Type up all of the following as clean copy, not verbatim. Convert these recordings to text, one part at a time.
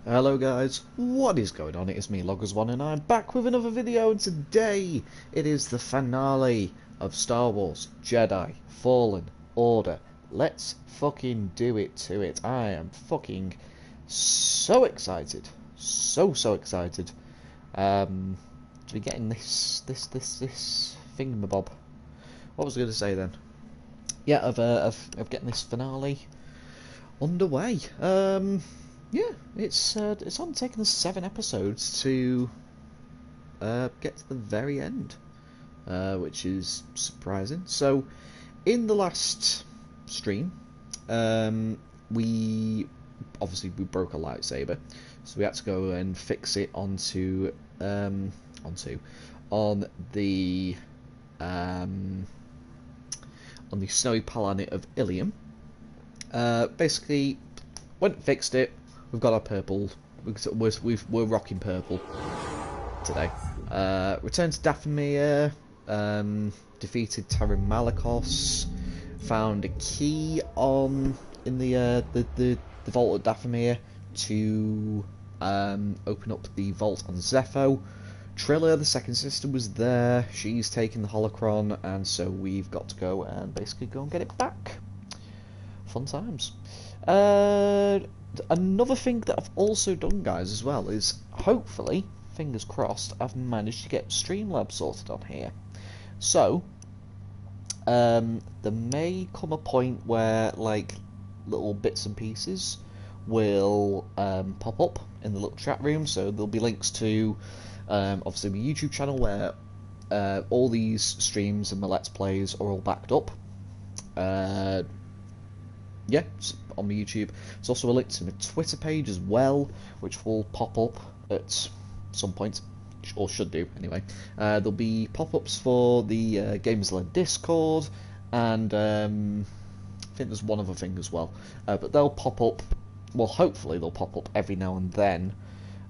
Hello guys, what is going on? It is me, Loggers1, and I'm back with another video, and today it is the finale of Star Wars Jedi Fallen Order. Let's fucking do it to it. I am fucking so excited. So excited. To be getting this thingamabob. What was I going to say then? Yeah, of getting this finale underway. Yeah, it's only taken us 7 episodes to get to the very end, which is surprising. So, in the last stream, we broke a lightsaber, so we had to go and fix it on the snowy planet of Ilium. Basically, went and fixed it. We've got our purple. We're rocking purple today. Returned to Dathomir. Defeated Taron Malicos. Found a key in the vault at Dathomir to open up the vault on Zepho. Trilla, the second sister, was there. She's taking the holocron, and so we've got to go and basically go and get it back. Fun times. Another thing that I've also done, guys, as well, is hopefully, fingers crossed, I've managed to get Streamlabs sorted on here. So, there may come a point where, like, little bits and pieces will pop up in the little chat room. So there'll be links to, obviously, my YouTube channel where all these streams and my Let's Plays are all backed up. Yeah, on my YouTube. There's also a link to my Twitter page as well, which will pop up at some point, or should do anyway. There'll be pop-ups for the Gamers-Led Discord, and I think there's one other thing as well. But they'll pop up, well, hopefully they'll pop up every now and then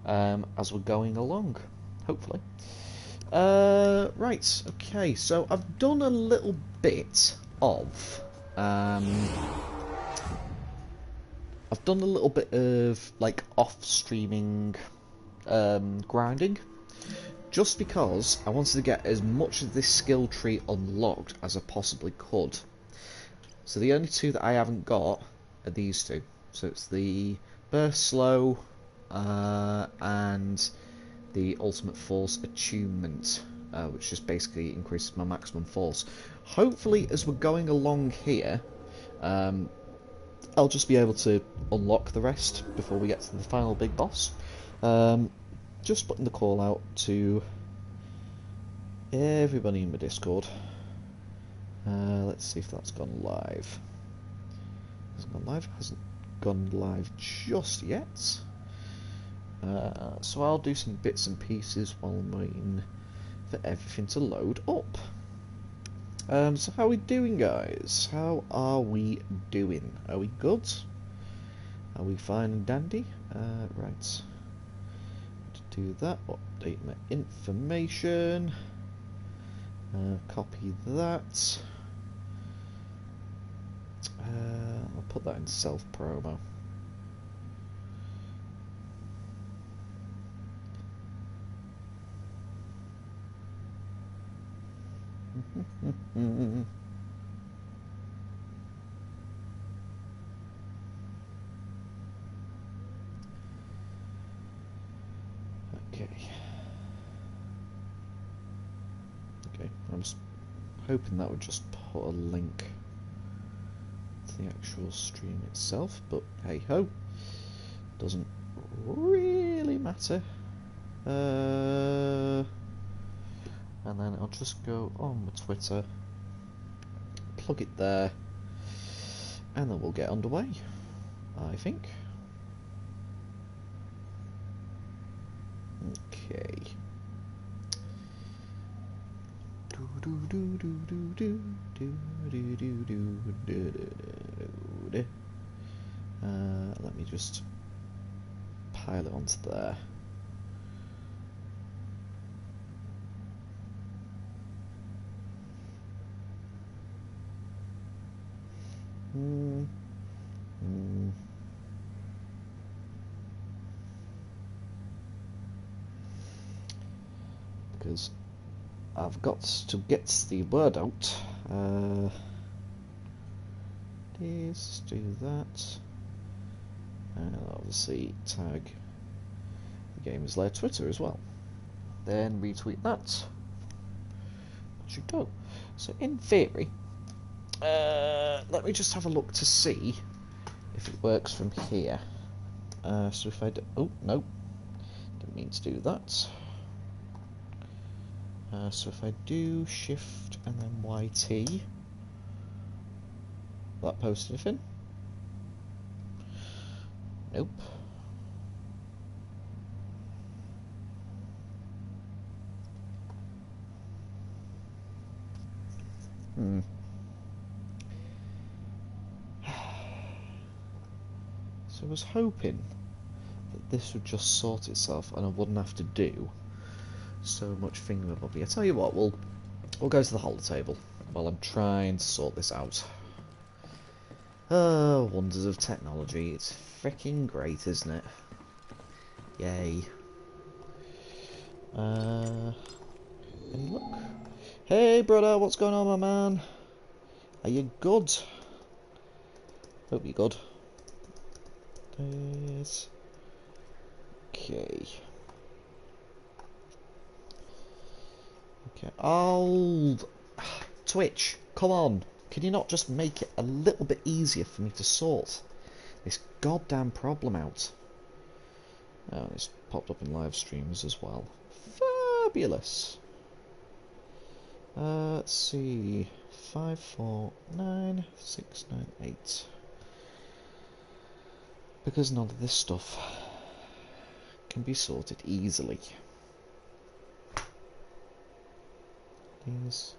as we're going along, hopefully. Right, okay, so I've done a little bit of... I've done a little bit of, like, off-streaming grinding, just because I wanted to get as much of this skill tree unlocked as I possibly could. So the only two that I haven't got are these two. So it's the Burst Slow and the Ultimate Force Attunement, which just basically increases my maximum force. Hopefully, as we're going along here, I'll just be able to unlock the rest before we get to the final big boss. Just putting the call out to everybody in my Discord. Let's see if that's gone live. Hasn't gone live? Hasn't gone live just yet. So I'll do some bits and pieces while I'm waiting for everything to load up. So how are we doing, guys? How are we doing? Are we good? Are we fine and dandy? Right. To do that, update my information. Copy that. I'll put that in self-promo. Okay, I was hoping that would just put a link to the actual stream itself, but hey ho, doesn't really matter. And then I'll just go on my Twitter, plug it there, and then we'll get underway, I think. Okay. Let me just pile it onto there. because I've got to get the word out. Let's do that. And obviously tag the gamer's Lair Twitter as well. Then retweet that. That should go. So in theory, let me just have a look to see if it works from here. So if I do, oh no, didn't mean to do that. So if I do Shift and then YT, will that post anything? Nope. So I was hoping that this would just sort itself and I wouldn't have to do so much thingamabobby. I tell you what, we'll go to the holodeck while I'm trying to sort this out. Oh, wonders of technology. It's freaking great, isn't it? Yay. Any luck? Hey brother, what's going on, my man? Are you good? Hope you're good. There's... Okay. Okay. Oh, Twitch, come on. Can you not just make it a little bit easier for me to sort this goddamn problem out? Oh, it's popped up in live streams as well. Fabulous. Let's see. 549698. Because none of this stuff can be sorted easily. These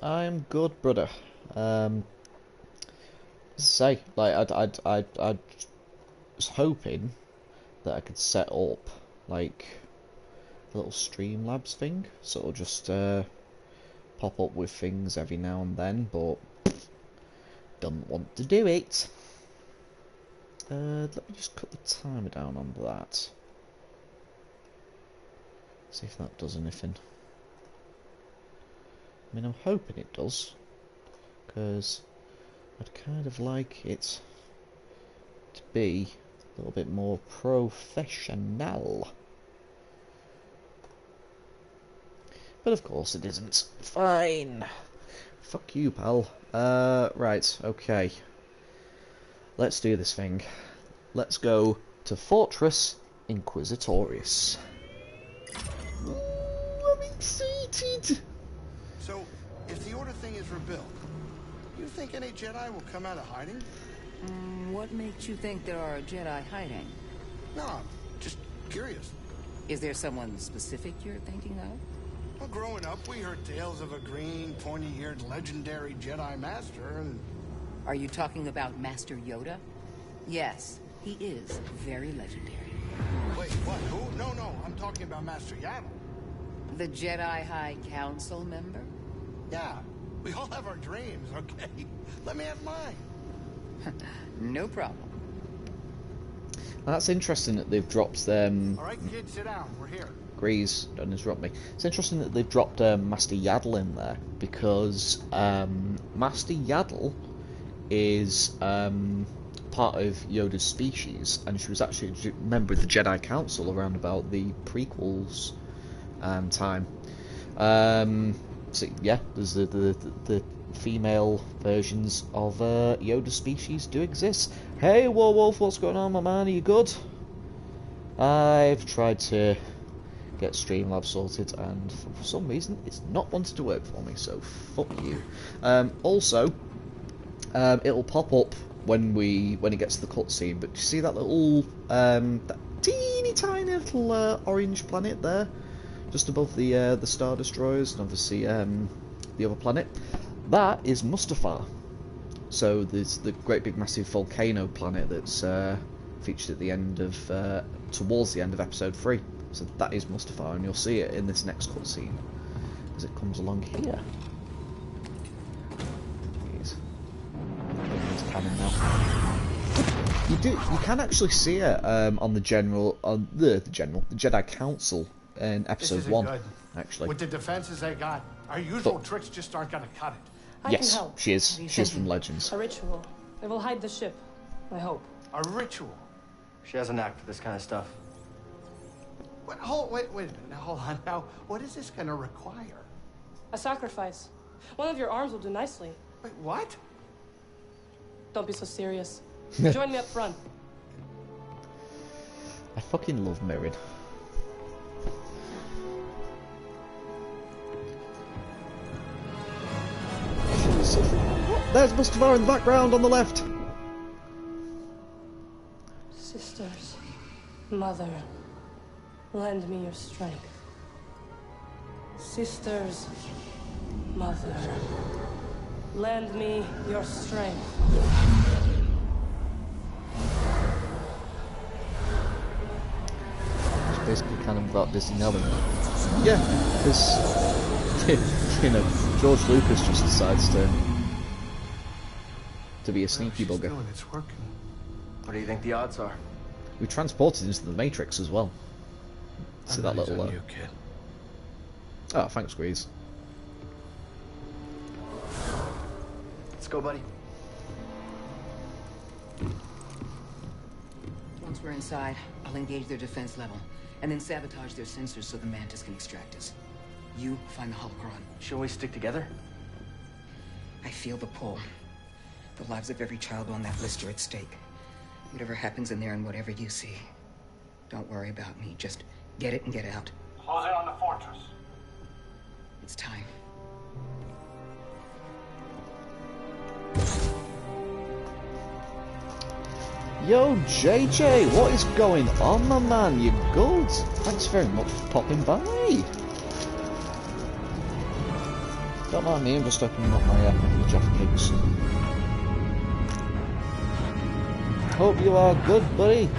I'm good, brother. Say, like, I was hoping that I could set up like a little Streamlabs thing, so it'll just pop up with things every now and then, but don't want to do it. Let me just cut the timer down on that. See if that does anything. I mean, I'm hoping it does, because I'd kind of like it to be a little bit more professional. But of course it isn't. Fine. Fuck you, pal. Right, okay. Let's do this thing. Let's go to Fortress Inquisitorius. Ooh, I'm excited! So, if the Order thing is rebuilt, you think any Jedi will come out of hiding? What makes you think there are Jedi hiding? No, I'm just curious. Is there someone specific you're thinking of? Well, growing up, we heard tales of a green, pointy-eared, legendary Jedi Master, and... Are you talking about Master Yoda? Yes, he is very legendary. Wait, what? Who? No, I'm talking about Master Yaddle. The Jedi High Council member? Yeah, we all have our dreams, okay? Let me have mine. No problem. That's interesting that they've dropped them. All right, kids, sit down. We're here. Grease, don't interrupt me. It's interesting that they've dropped Master Yaddle in there, because Master Yaddle is part of Yoda's species, and she was actually a member of the Jedi Council around about the prequels time. So yeah, there's the female versions of Yoda's species do exist. Hey Warwolf, what's going on, my man? Are you good? I've tried to get Streamlabs sorted, and for some reason it's not wanted to work for me, so fuck you. Also, it'll pop up when it gets to the cutscene, but you see that little that teeny tiny little orange planet there, just above the Star Destroyers, and obviously the other planet? That is Mustafar. So there's the great big massive volcano planet that's featured at the end of, towards the end of episode 3. So that is Mustafar, and you'll see it in this next cutscene as it comes along here. Jeez. It's canon now. You can actually see it on the Jedi Council in episode 1. Good. Actually, With the defenses they got, our usual tricks just aren't gonna cut it. I yes, can help. she is. She's from Legends. A ritual. It will hide the ship. I hope. A ritual. She has a knack for this kind of stuff. Wait a minute. Now, hold on. Now, what is this gonna require? A sacrifice. One of your arms will do nicely. Wait, what? Don't be so serious. Join me up front. I fucking love Mirren. There's Mustafar in the background on the left. Sisters, mother, lend me your strength. Sisters, mother, lend me your strength. It's basically kind of about Disney knowing. Yeah, because George Lucas just decides to be a sneaky bugger. It's working. What do you think the odds are? We transported into the Matrix as well. See that little you, kid. Oh, thanks, Grease. Let's go, buddy. Once we're inside, I'll engage their defense level, and then sabotage their sensors so the Mantis can extract us. You find the holocron. Shouldn't we stick together? I feel the pull. The lives of every child on that list are at stake. Whatever happens in there and whatever you see, don't worry about me. Just get it and get out. Close in on the fortress. It's time. Yo, JJ, what is going on, my man? You good? Thanks very much for popping by. Don't mind me, I'm just opening up my Jaffa cakes. Hope you are good, buddy.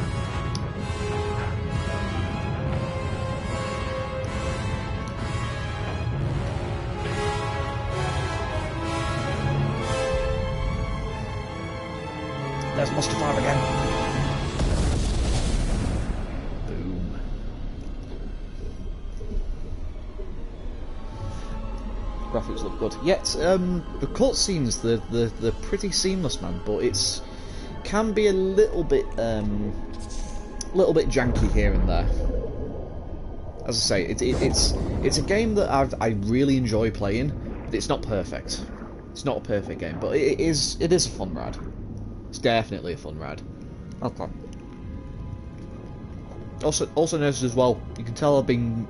There's Mustafar again. Boom. Graphics look good. Yet, the cutscenes, they're pretty seamless, man. But it's can be a little bit janky here and there. As I say, it's a game that I really enjoy playing, but it's not perfect. It's not a perfect game, but it is a fun ride. It's definitely a fun ride. Okay. Also noticed as well, you can tell I've been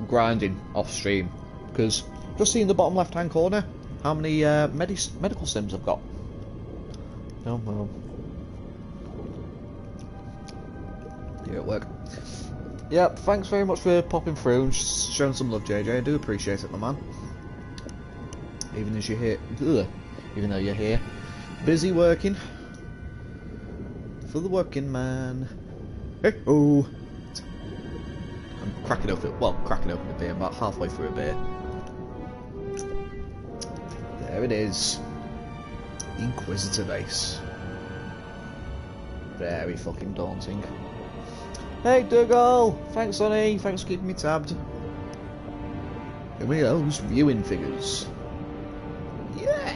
grinding off stream because just see in the bottom left hand corner how many medical sims I've got. Oh well. Here at work. Yep, thanks very much for popping through and showing some love, JJ. I do appreciate it, my man. Even as you're here, even though you're here, busy working for the working man. Hey oh! I'm cracking open a beer. I'm about halfway through a beer. There it is. Inquisitor base. Very fucking daunting. Hey Dougal! Thanks, Sonny. Thanks for keeping me tabbed. Here we go. Viewing figures. Yeah.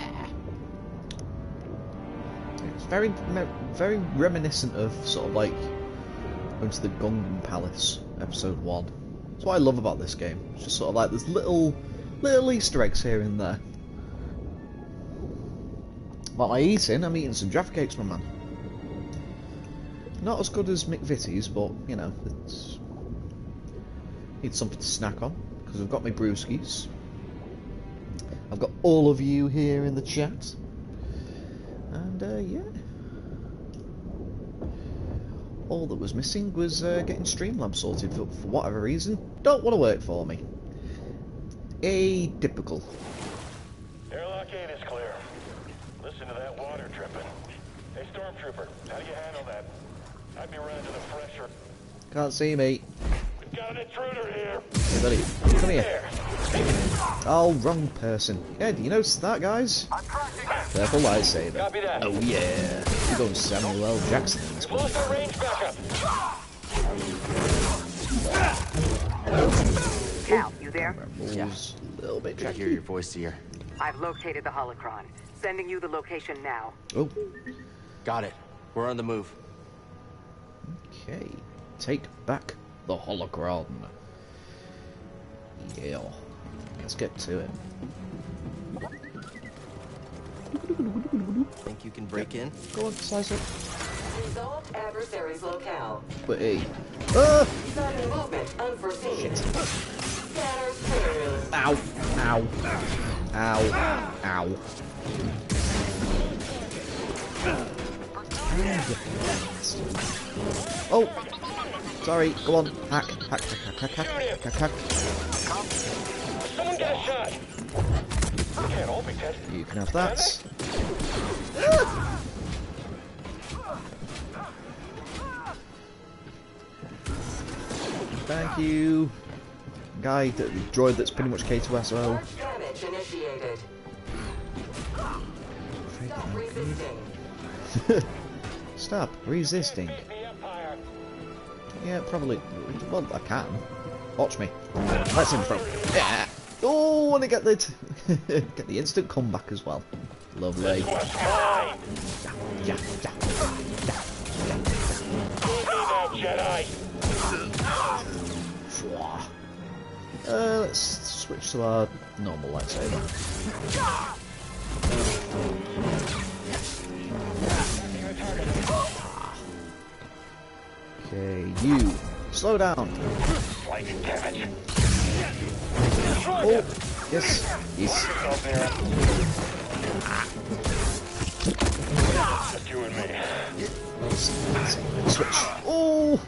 It's very reminiscent of sort of like going to the Gungan Palace, episode 1. That's what I love about this game. It's just sort of like there's little Easter eggs here and there. What am I eating? I'm eating some Jaffa cakes, my man. Not as good as McVitie's, but you know, it's need something to snack on because I've got my brewskis. I've got all of you here in the chat, and yeah. All that was missing was getting Streamlabs sorted for whatever reason. Don't want to work for me. Atypical. Airlock 8 is clear. Listen to that water dripping. Hey, Stormtrooper, how do you handle that? I'd be running to the fresher. Can't see me. We've got an intruder here. Hey, buddy. Come here. There. Oh, wrong person. Yeah, do you notice that, guys? Purple lightsaber. Copy that. Oh, yeah. You're going Samuel L. Jackson in this We've one. lost our range backup. Cal, you there? Rebels, a little bit Good to hear tricky. your voice, Seer. I've located the holocron. Sending you the location now. Oh, Got it. We're on the move. okay. Take back the holocron. Yeah. Let's get to it. Think you can break in? Go on, slice it. Resolved adversary's locale. But hey. Ah! Sudden movement unforeseen. Shit. Scanner through. Ow. Ow. Ow. Ow. Oh! Sorry, go on. Hack. Hack, hack, hack, hack, hack, hack, hack. Someone get a shot. Can't all be dead. You can have that. Thank you. Guy, droid that's pretty much K2SO. Damage initiated. Stop resisting. Stop resisting. The Empire. Yeah, probably. Well, I can. Watch me. Let's him throw. Yeah. Oh, and I get the get the instant comeback as well. Lovely. What's mine? Yeah, yeah, yeah. Give me that Jedi. Fwah. Let's switch to our normal lightsaber. Okay, you slow down. Slight damage. Oh, yes, yes. Up there. Just you and me. Switch. Oh,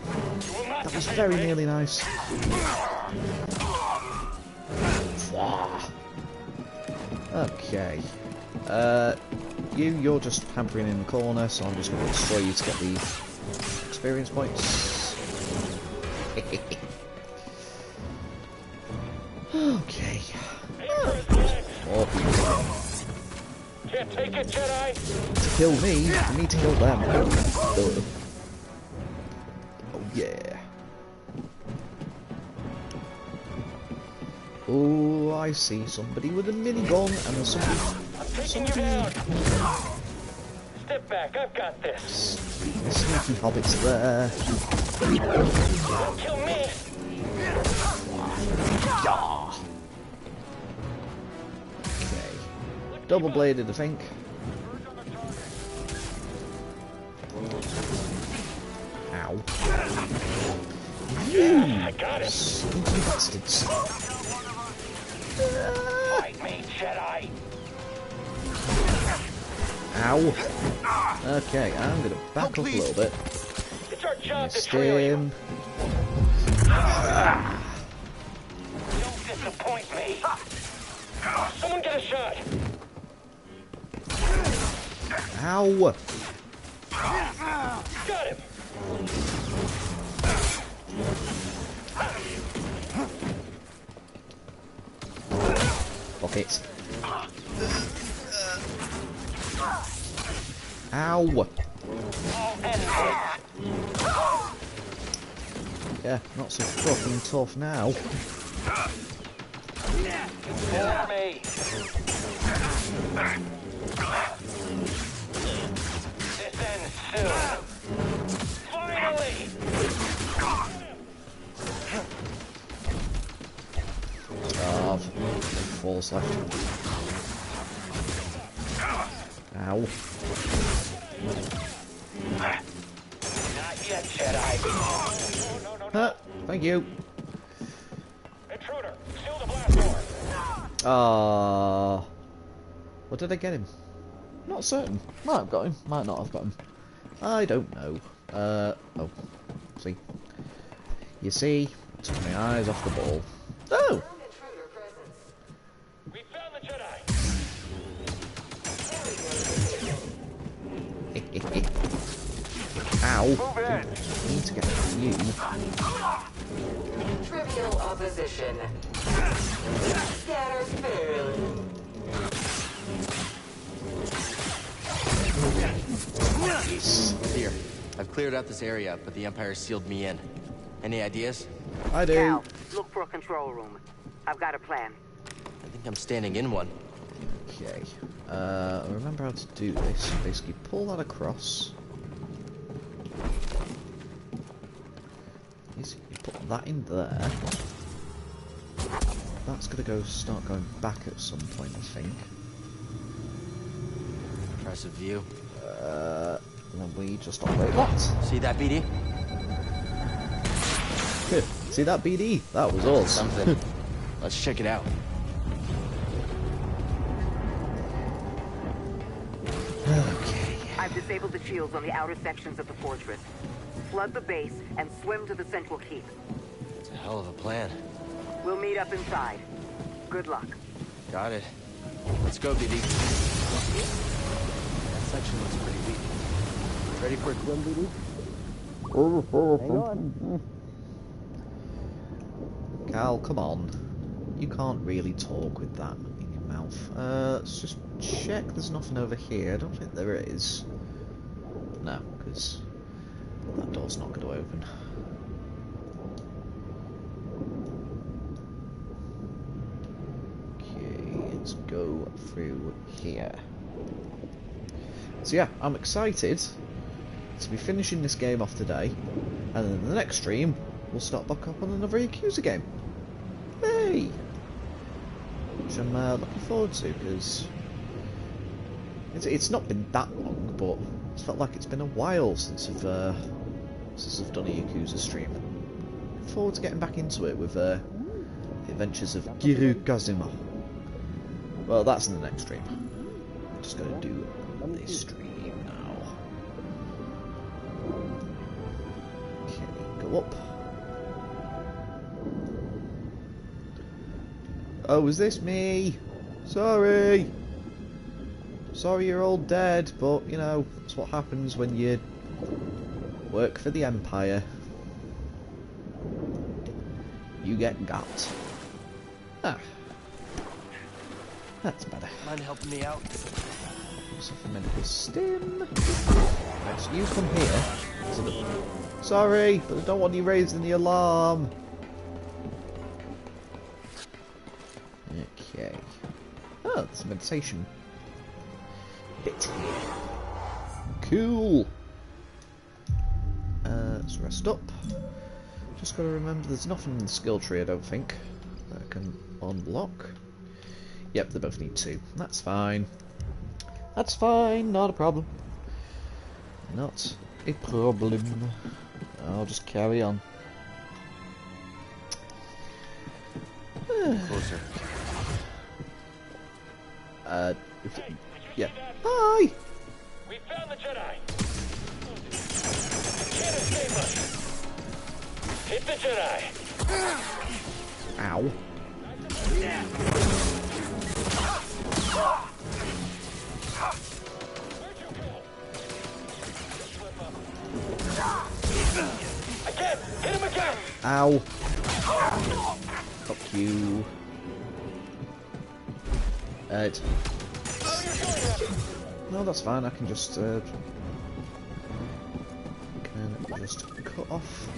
You will not that was defeat very me. nearly nice. Fwah. Okay. You're just hampering in the corner, so I'm just going to destroy you to get the experience points. Okay. More people. Can't take it, Jedi. To kill me, you need to kill them. Oh yeah. Oh, I see somebody with a minigun and there's I'm taking you down. Step back. I've got this. sneaky hobbits there. Don't kill me. Yeah. Okay. Double bladed, I think. Ow. Yeah, I got it. Sneaky bastards. Fight me, Jedi. Ow. Okay, I'm gonna back up a little bit. It's our job to Missed trail you. him. Don't disappoint me. Someone get a shot. Ow. Got him. Pockets. Ow. Yeah, not so fucking tough now. For me. This ends soon. Finally. 4 left. Ow. Not yet, Jedi. No. Huh, thank you. Intruder, seal the blast door. What did I get him? Not certain. Might have got him, might not have got him. I don't know. Oh. See. You see, took my eyes off the ball. Oh! Intruder presence. We found the Jedi. Ow. Move in. I need to get you. Trivial opposition. Scatters failed. Here, I've cleared out this area, but the Empire sealed me in. Any ideas? I do. Cal, look for a control room. I've got a plan. I think I'm standing in one. Okay. Remember how to do this. Basically, pull that across. Basically, put that in there. That's gonna start going back at some point, I think. Impressive view. And then we just operate that. See that, BD? See that, BD? That was us. Something. Let's check it out. Okay. I've disabled the shields on the outer sections of the fortress. Flood the base and swim to the central keep. It's a hell of a plan. We'll meet up inside. Good luck. Got it. Let's go, BD. That section looks pretty weak. Ready for a swim, BD? Hang on. Cal, come on. You can't really talk with that in your mouth. Let's just check there's nothing over here. I don't think there is. No, because that door's not going to open. Okay, let's go through here. So yeah, I'm excited to be finishing this game off today, and then the next stream we'll start back up on another Yakuza game. Hey! Which I'm looking forward to, because it's not been that long, but it's felt like it's been a while since I've done a Yakuza stream. Looking forward to getting back into it with the adventures of Giru Kazuma. Well, that's in the next stream. I'm just going to do this stream now. Okay, go up. Oh, is this me? Sorry! Sorry you're all dead, but, you know, that's what happens when you work for the Empire. You get got. Ah. That's better. Mind helping me out? Suffer medical stim. Right, so you come here to the... Sorry, but I don't want you raising the alarm. Okay. Oh, there's a meditation bit here. Cool. Let's rest up. Just gotta remember there's nothing in the skill tree, I don't think, that I can unlock. Yep, they both need 2. That's fine. That's fine, not a problem. Not a problem. I'll just carry on. Closer. Yeah. Hi! We found the Jedi. Can't escape us. Hit the Jedi. Ow. Again! Hit him again! Ow. Fuck you. No, that's fine. I can just cut off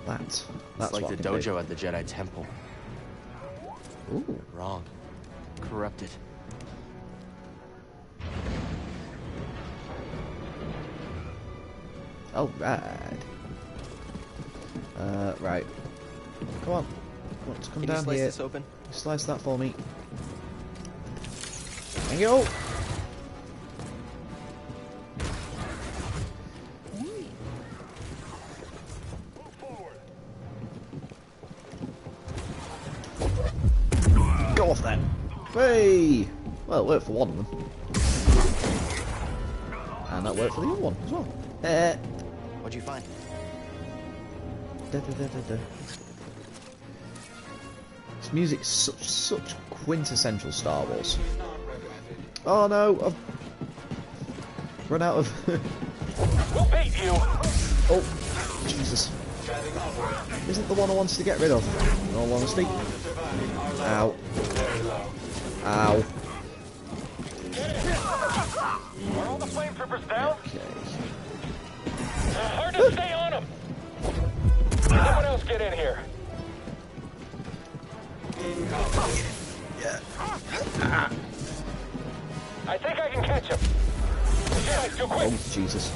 that. That's It's like what the I can do. dojo at the Jedi Temple. Ooh. Wrong. Corrupted. Oh, right. Right. Come on. Want to come Can you down slice here? this open? Slice that for me. Thank you. Go off then. Hey! Well, it worked for one of them. And that worked for the other one as well. What'd you find? This music's such quintessential Star Wars. Oh no, I've run out of... We'll be you. Oh, Jesus. Isn't the one I wanted to get rid of, in all honesty. Ow. Ow. Are all the flame troopers down? Okay. Hard to stay on them. Someone else get in here. I think I can catch him. Yeah, too quick. Oh, Jesus.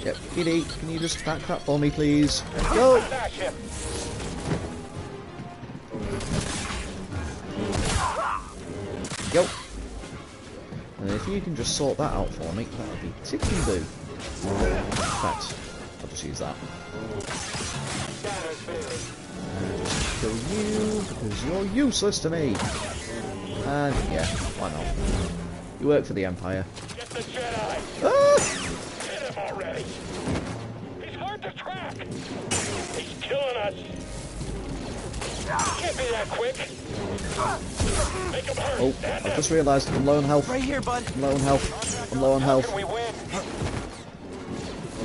Yep, Kitty, can you just back that for me, please? Go! Smash him. Go! And if you can just sort that out for me, that would be tickety-boo. In fact, I'll just use that. And just kill you, because you're useless to me! And yeah, why not? You work for the Empire. Get the Jedi. Ah! Hit him already. He's hard to track. He's killing us. Can't be that quick. Make him hurt. Oh, I've just realised I'm low on health. Right here, bud. I'm low on health. I'm low on How health. can we win?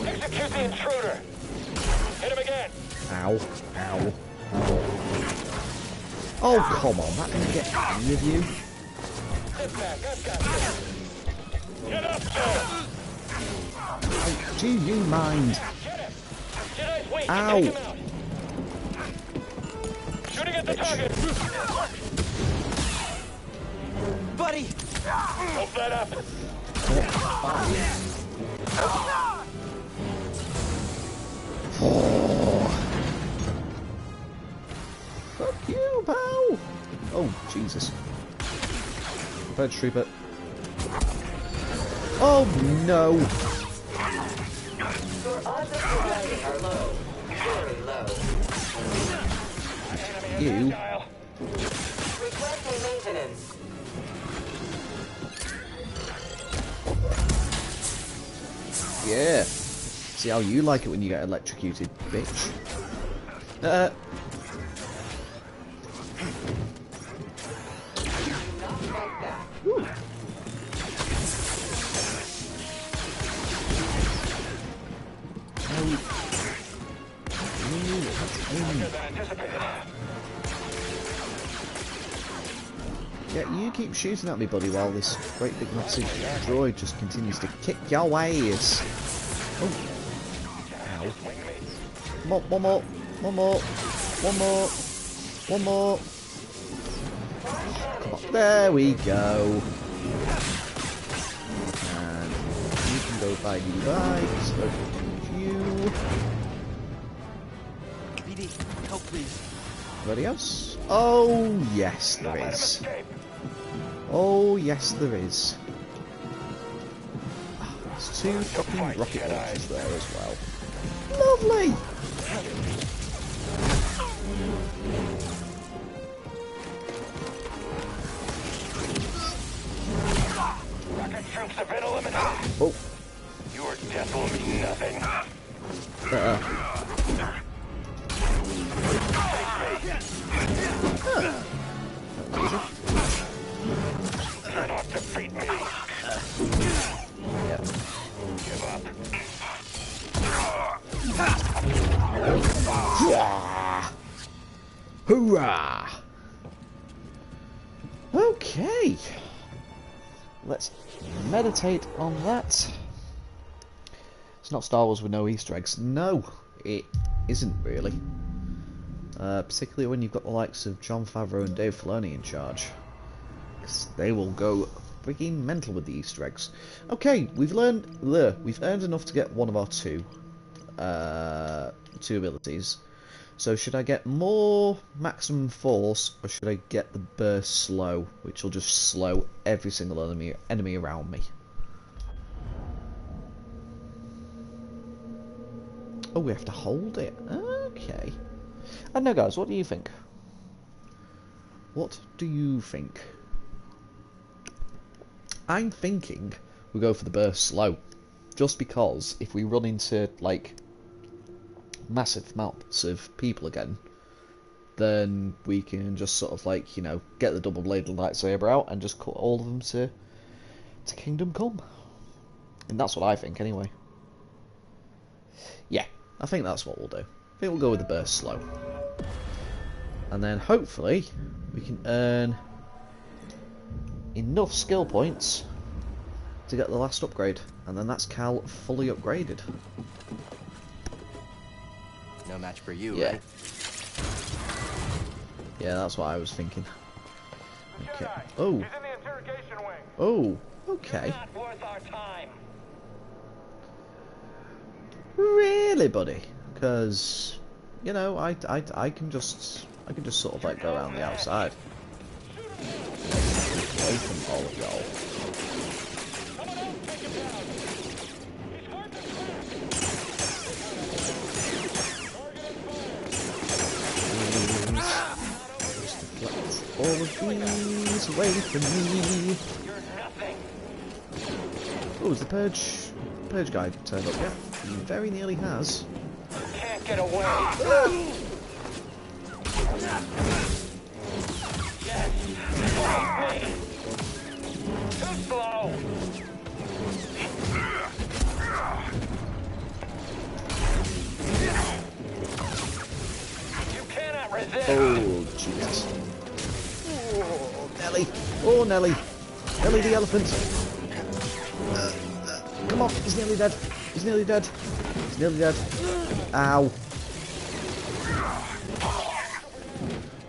Execute the intruder. Hit him again. Ow. Ow. Ow. Oh, come on, that didn't get any of you. Sit back. I've got this. Get up there. Do you mind? Get him. Jedi's weak. Ow. Take him out. Shooting at the target. Buddy! Don't let up. Fuck you, pal! Oh, Jesus. Bird Trooper. Oh, no! Your odds of surviving are low. Very low. You. Requesting maintenance. Yeah. See how you like it when you get electrocuted, bitch. Whew. Yeah, you keep shooting at me, buddy, while this great big massive droid just continues to kick your ass. Oh. Ow. One more. One more. One more. One more. Come on. There we go. And you can go by so you. BD, help please. Anybody else? Oh, yes, there is. Oh, yes, there is. Oh, there's two fucking rocket launchers there as well. Lovely! Rocket troops have been eliminated. Oh. Your death will mean nothing. Cannot defeat me. Yep. Give up. Yeah. Hoorah! Okay. Let's meditate on that. It's not Star Wars with no Easter eggs. No, it isn't really. Particularly when you've got the likes of Jon Favreau and Dave Filoni in charge. 'Cause they will go freaking mental with the Easter eggs. Okay, we've earned enough to get one of our two abilities. So should I get more maximum force, or should I get the burst slow, which will just slow every single enemy around me? Oh, we have to hold it. Okay. I don't know, guys. What do you think? What do you think? I'm thinking we go for the burst slow, just because if we run into like massive amounts of people again, then we can just sort of like, you know, get the double-bladed lightsaber out and just cut all of them to Kingdom Come. And that's what I think, anyway. Yeah, I think that's what we'll do. I think we'll go with the burst slow. And then hopefully we can earn enough skill points to get the last upgrade. And then that's Cal fully upgraded. No match for you, Yeah. right? Yeah, that's what I was thinking. Okay. Jedi, Oh. he's in the interrogation wing. Oh. Okay. Not worth our time. Really, buddy? Because, you know, I can just sort of like go around the outside. Away from all of y'all. Someone else take him down. He's hard to Just deflect all of these away from me. You're nothing. Oh, is the purge guy turned up yet? He very nearly has. Can't get away. Yes. Fight me. Too slow. You cannot resist. Oh, Jesus. Oh, Nelly. Oh, Nelly. Nelly the elephant. Come on, he's nearly dead. He's nearly dead. He's nearly dead. Ow.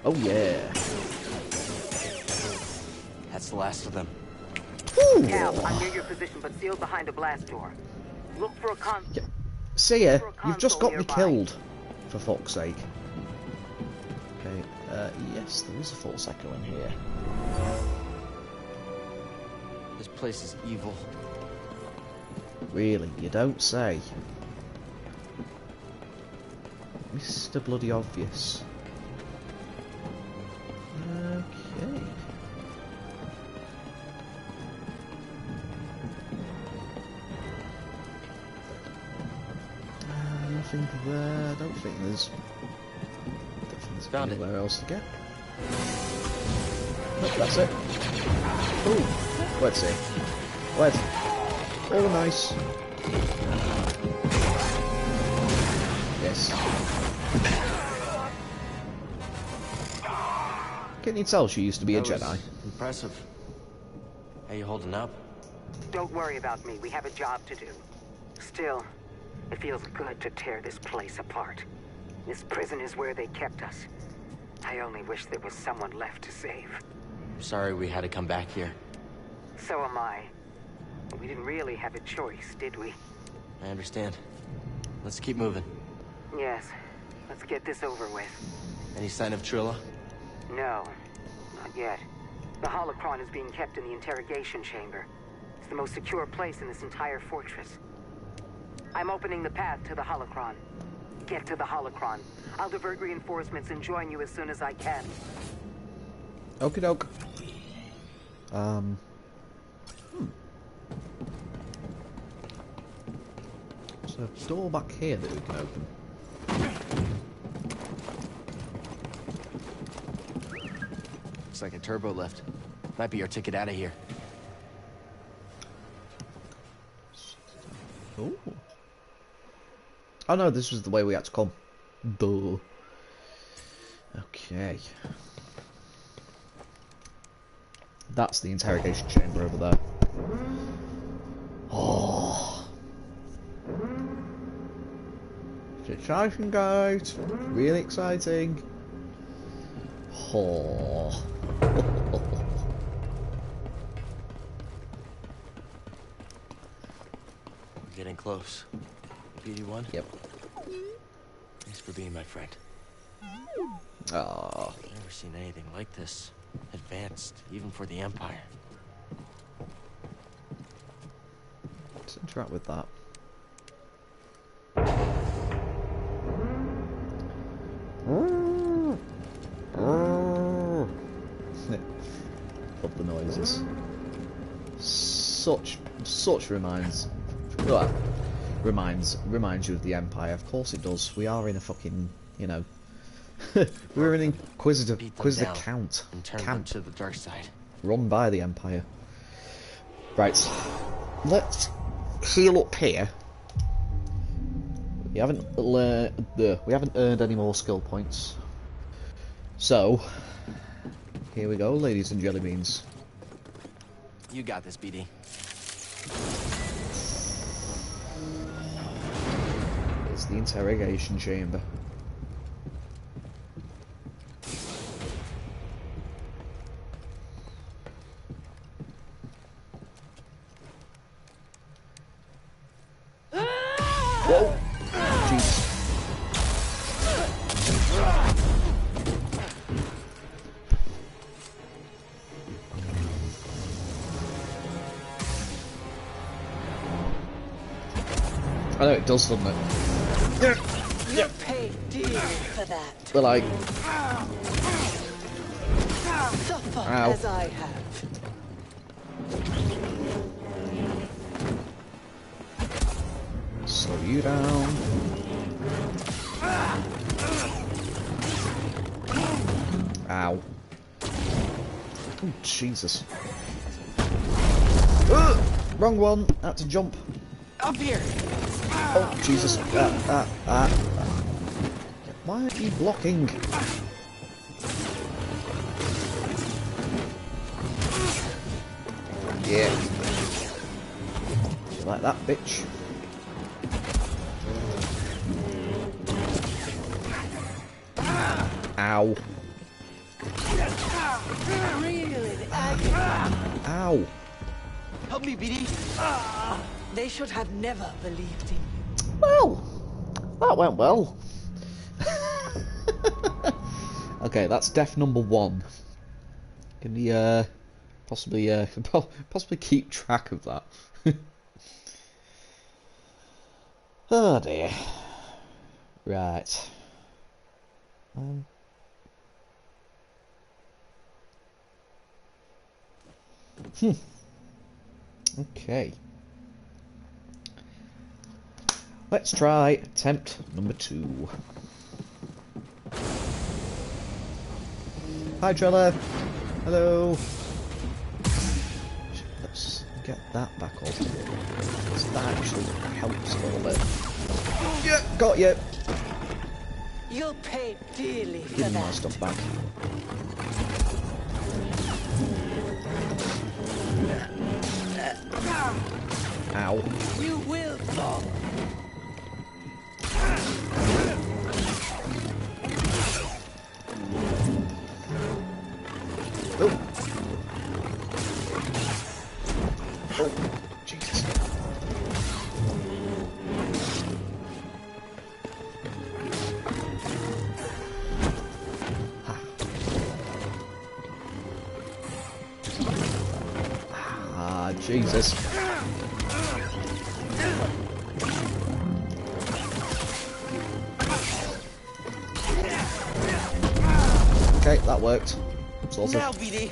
Oh, yeah. That's the last of them. Woo. Cal, I'm near your position, but sealed behind a blast door. Look for a Yeah. See ya. For a You've just console got me nearby. killed. For fuck's sake. Okay, yes, there is a Force Echo in here. This place is evil. Really, you don't say. Mr. Bloody Obvious. Okay. Nothing there. Don't think there's Found it. anywhere else to get. Nope, that's it. Oh, let's see. Let's. Oh, nice. Yes. Can you tell she used to be a That was Jedi? Impressive. How you holding up? Don't worry about me. We have a job to do. Still, it feels good to tear this place apart. This prison is where they kept us. I only wish there was someone left to save. I'm sorry we had to come back here. So am I. But we didn't really have a choice, did we? I understand. Let's keep moving. Yes. Let's get this over with. Any sign of Trilla? No. Not yet. The holocron is being kept in the interrogation chamber. It's the most secure place in this entire fortress. I'm opening the path to the holocron. Get to the holocron. I'll divert reinforcements and join you as soon as I can. Okie doke. There's a door back here that we can open. Looks like a turbo lift. Might be our ticket out of here. Ooh. Oh no, this was the way we had to come. Duh. Okay. That's the interrogation chamber over there. Oh. It's exciting, guys. Really exciting. Oh. We're getting close. BD1? Yep. Thanks for being my friend. Ah. I've never seen anything like this. Advanced, even for the Empire. Let's interact with that. Love the noises. Such reminds you of the Empire. Of course it does. We are in a fucking, you know, We're an Inquisitor Beat them down count. and turn them Camp. to the dark side. Run by the Empire. Right. Let's heal up here. We haven't earned any more skill points. So here we go, ladies and jelly beans. You got this, BD. It's the interrogation chamber. Whoa! Jeez. I know it does, doesn't it? You pay dear for that. But like, Suffer Ow. as I have. slow you down. Ow. Oh, Jesus. Wrong one. Had to jump. Up here! Oh, Jesus. Why are you blocking? Yeah. You like that, bitch? Ow. Ow. Help me, BD! They should have never believed in you. Well, that went well. Okay, that's death number 1. Can we possibly keep track of that? Oh dear. Right. Okay. Let's try attempt number 2. Hi, Trella. Hello. Let's get that back up. Because that actually helps a little bit. Yeah, got you. You'll pay dearly for Give me my that. stuff back. Ow. You will fall. Oh. Oh, Jesus. Ah, Jesus. Okay, that worked. Sorted. Now, BD!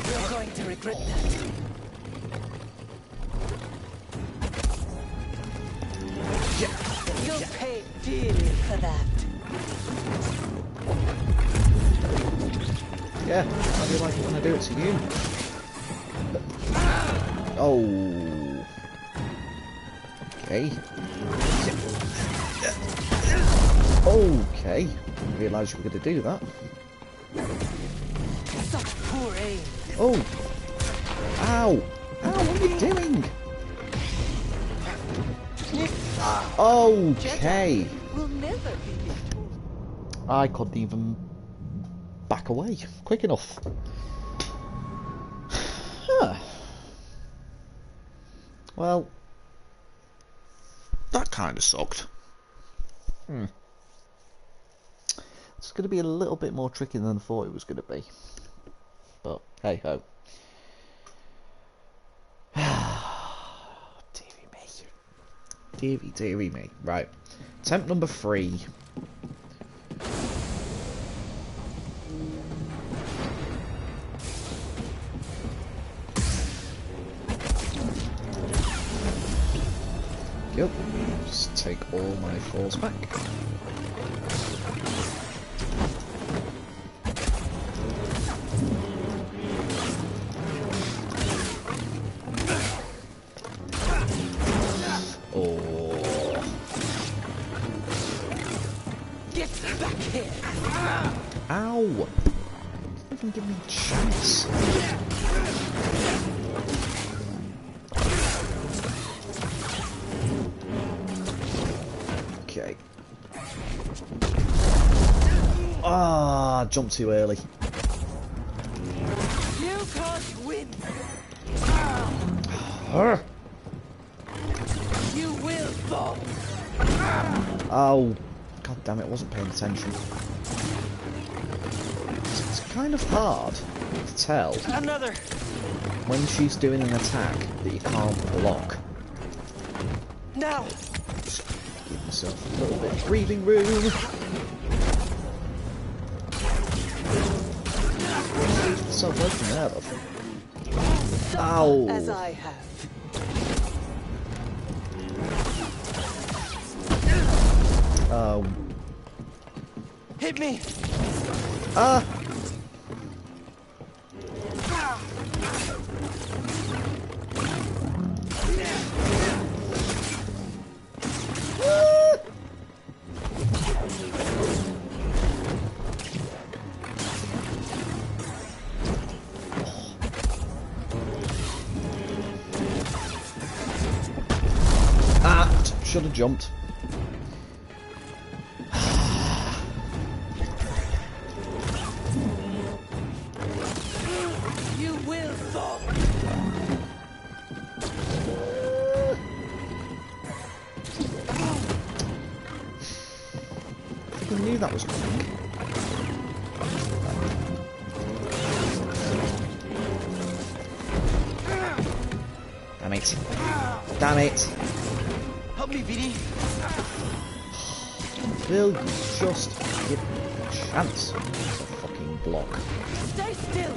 You're going to regret that. You'll pay dearly for that. Yeah, how do you like it when I do it to you? Oh. Okay. Okay. Didn't realise you were going to do that. Such poor aim. Oh. Ow. Ow, what are you doing? Okay. Will never be little. I couldn't even back away quick enough. Huh. Well, that kind of sucked. It's going to be a little bit more tricky than I thought it was going to be. But hey ho. Deary me. Deary, deary me. Right. Attempt number 3. go. Just take all my falls back. Oh. Get back here! Ow! Even give me a chance. Okay. Ah, jumped too early. You can't win! Arr. You will fall! Oh, god damn it! I wasn't paying attention. It's kind of hard to tell Another! when she's doing an attack that you can't block. Now! Give myself a little bit of breathing room. So close from there, though. Ow! As I have. Oh. Hit me! Ah! Should have jumped. You will fall! I knew that was coming. Damn it. Damn it. Help me, BD! Will you just give me a chance? It's a fucking block. Stay still!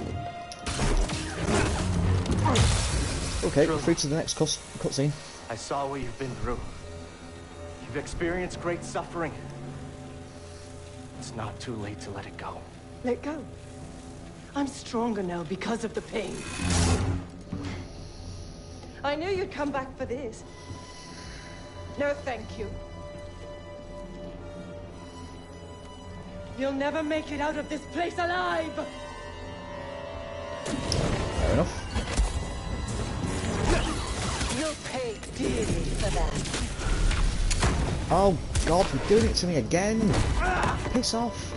Okay, through to the next cutscene. I saw what you've been through. You've experienced great suffering. It's not too late to let it go. Let go. I'm stronger now because of the pain. I knew you'd come back for this. No, thank you. You'll never make it out of this place alive! Fair enough. You'll pay dearly for that. Oh god, you're doing it to me again! Piss off!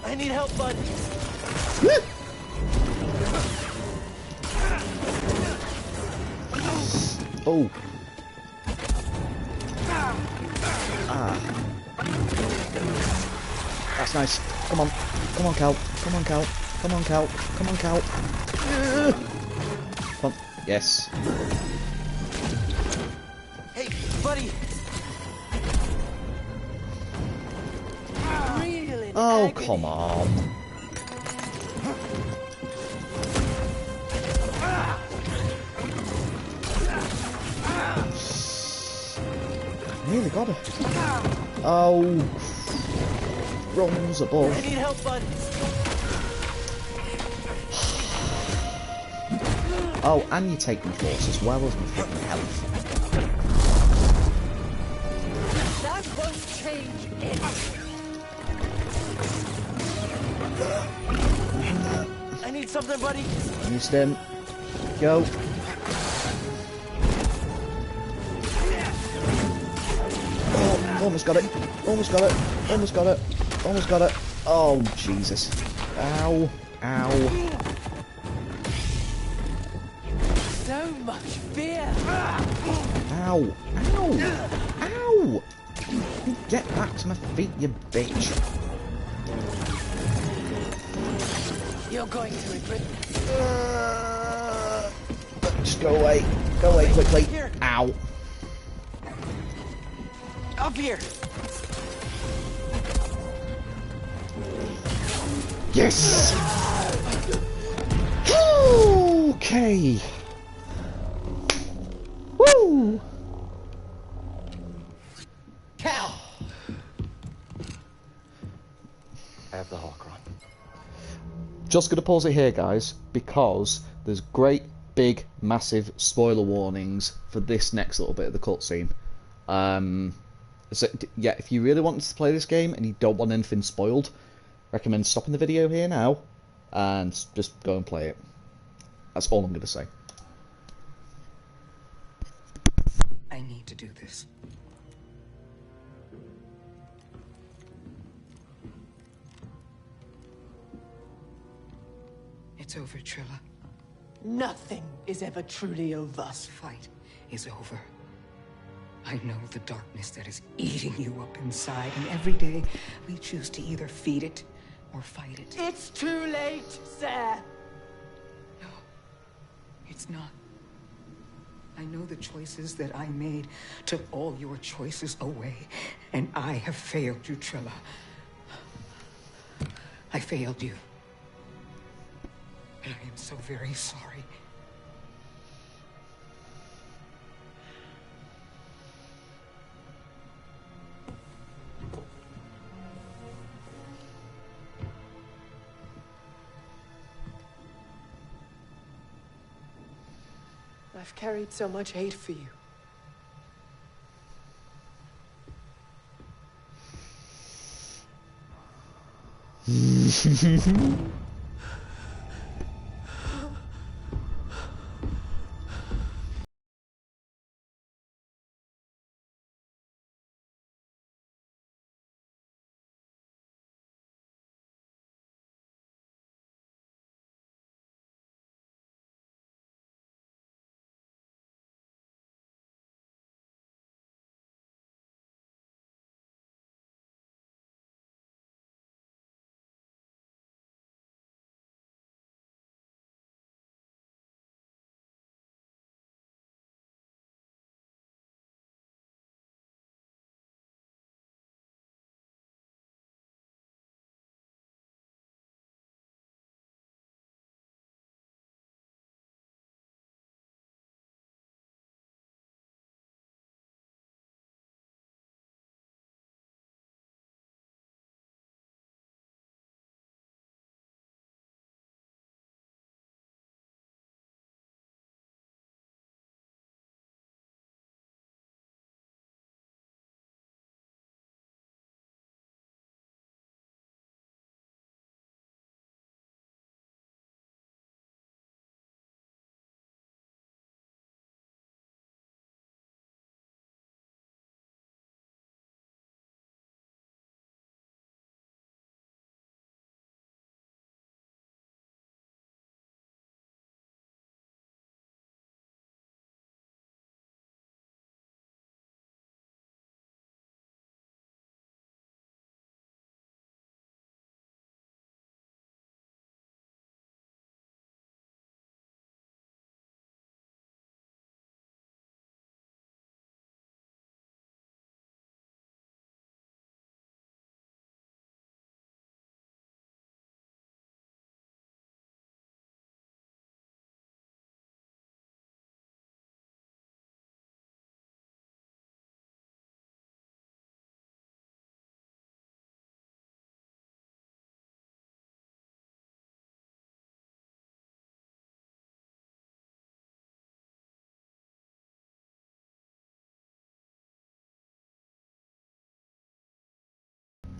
I need help, bud. Oh! Ah. That's nice. Come on. Come on, Cal. Come on, Cal. Come on, Cal. Come on, Cal. Come on. Yes. Hey, buddy. Real in Oh, agony. come on. Nearly got her. Oh. Runs I above. need help, bud. Oh, and you take my force as well as my fucking health. That won't change anything. I need something, buddy. You stem. Go. Oh, almost got it. Almost got it. Almost got it. Almost got it. Oh, Jesus. Ow. Ow. So much fear. Ow. Ow. Ow. Get back to my feet, you bitch. You're going to regret. Just go away. Go away quickly. Here. Ow. Up here. Yes! Okay. I have the holocron. Just going to pause it here, guys, because there's great, big, massive spoiler warnings for this next little bit of the cutscene. So, yeah, if you really want to play this game and you don't want anything spoiled, recommend stopping the video here now and just go and play it. That's all I'm going to say. I need to do this. It's over, Trilla. Nothing is ever truly over. This fight is over. I know the darkness that is eating you up inside, and every day we choose to either feed it or fight it. It's too late, sir. No, it's not. I know the choices that I made took all your choices away, and I have failed you, Trilla. I failed you. And I am so very sorry. I've carried so much hate for you.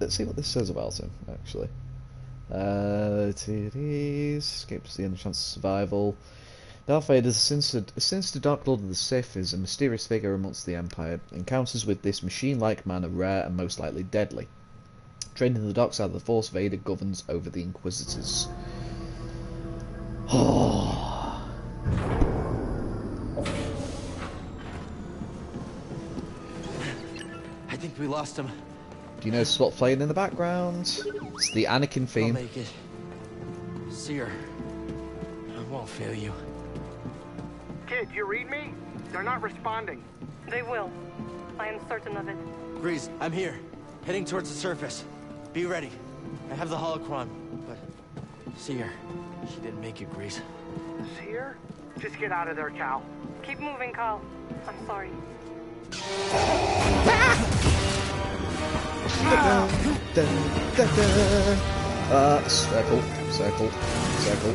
Let's see what this says about him, actually. It is escapes the only chance of survival. Darth Vader, a sinister Dark Lord of the Sith, is a mysterious figure amongst the Empire. Encounters with this machine-like man are rare and most likely deadly. Trained in the dark side of the Force, Vader governs over the Inquisitors. I think we lost him. Do you know what's playing in the background? It's the Anakin I'll theme. make it. Seer, I won't fail you. Kid, you read me? They're not responding. They will. I am certain of it. Grease, I'm here. Heading towards the surface. Be ready. I have the holocron, but... Seer, she didn't make it, Grease. Seer? Just get out of there, Cal. Keep moving, Carl. I'm sorry. Da, da, da, da. Circle, circle, circle,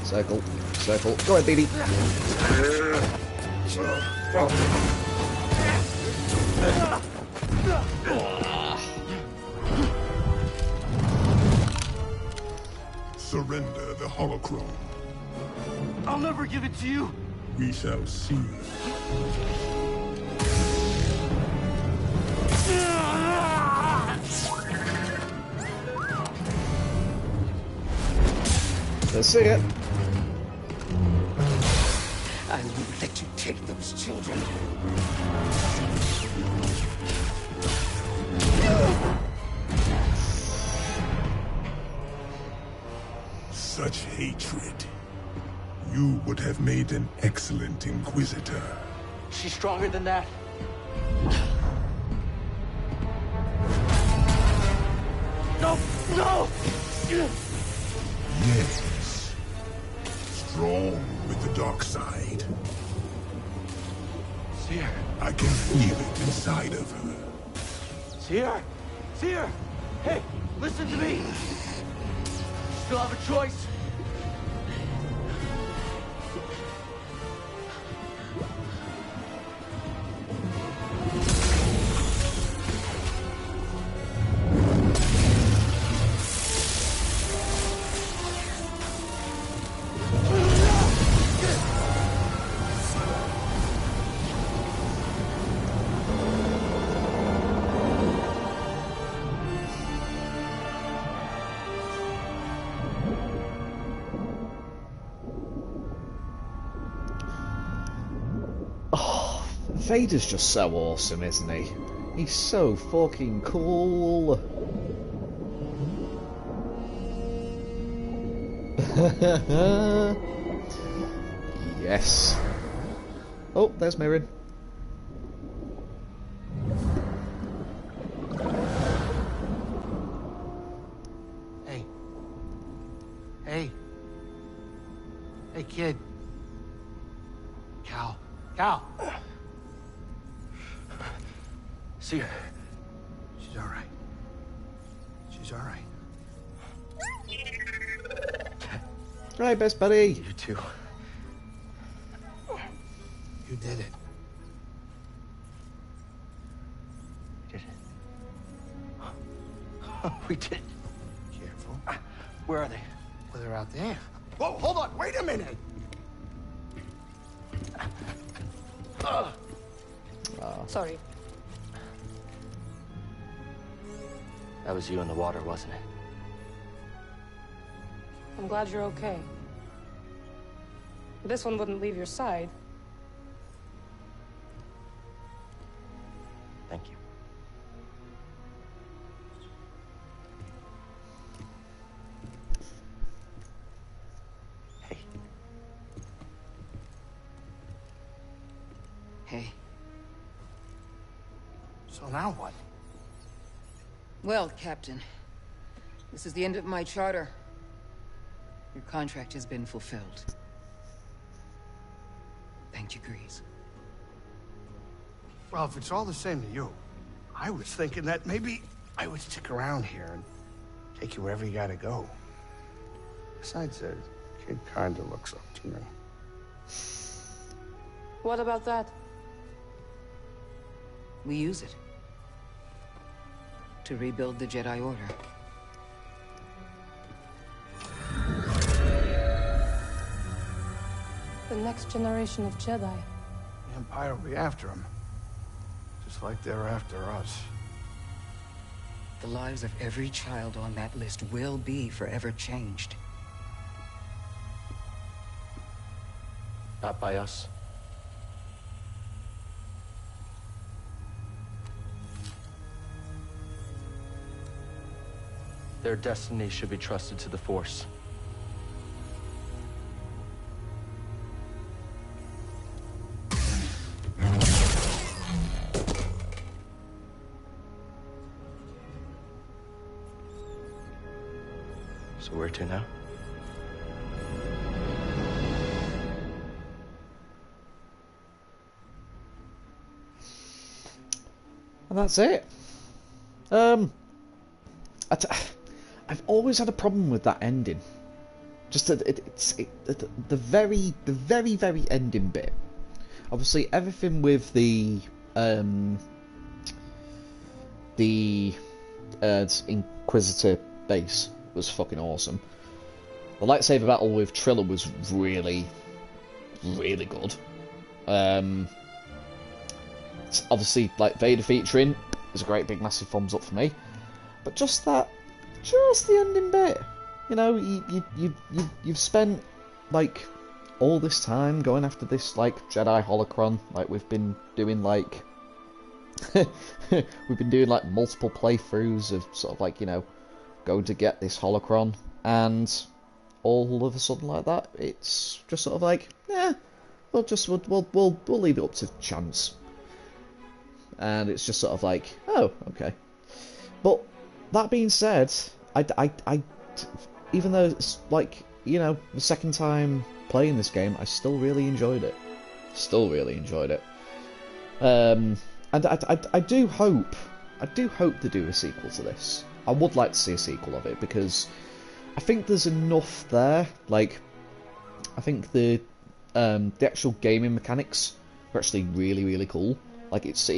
circle, circle. Go ahead, BD. Surrender the holocron. I'll never give it to you. We shall see. Let's see it. I won't let you take those children. Such hatred. You would have made an excellent Inquisitor. She's stronger than that. No! No! Yes. Strong with the dark side. See her. I can feel it inside of her. See her? See her? Hey, listen to me. Still have a choice. Vader's just so awesome, isn't he? He's so fucking cool. Yes. Oh, there's Mirren. Hey. Hey. Hey, kid. Cal. Cal. See her. She's all right. She's all right. Right, best buddy. You too. You did it. Did it? We did. Careful. Where are they? Well, they're out there. Whoa, hold on. Wait a minute. Sorry. That was you in the water, wasn't it? I'm glad you're okay. This one wouldn't leave your side. Thank you. Hey. Hey. So now what? Well, Captain, this is the end of my charter. Your contract has been fulfilled. Thank you, Grease. Well, if it's all the same to you, I was thinking that maybe I would stick around here and take you wherever you gotta go. Besides, the kid kinda looks up to me. What about that? We use it to rebuild the Jedi Order. The next generation of Jedi. The Empire will be after him. Just like they're after us. The lives of every child on that list will be forever changed. Not by us. Their destiny should be trusted to the Force. So where to now? And that's it. I've always had a problem with that ending. Just that the very ending bit. Obviously, everything with the Inquisitor base was fucking awesome. The lightsaber battle with Triller was really good. It's obviously, like, Vader featuring is a great big massive thumbs up for me. But just the ending bit. You know, you've spent like all this time going after this like Jedi holocron. Like we've been doing like multiple playthroughs of sort of like, you know, going to get this holocron, and all of a sudden like that, it's just sort of like, yeah, we'll leave it up to chance. And it's just sort of like, oh, okay. But that being said, I even though it's like, you know, the second time playing this game, I still really enjoyed it. And I do hope they do a sequel to this. I would like to see a sequel of it, because I think there's enough there. Like, I think the actual gaming mechanics are actually really cool. Like, it's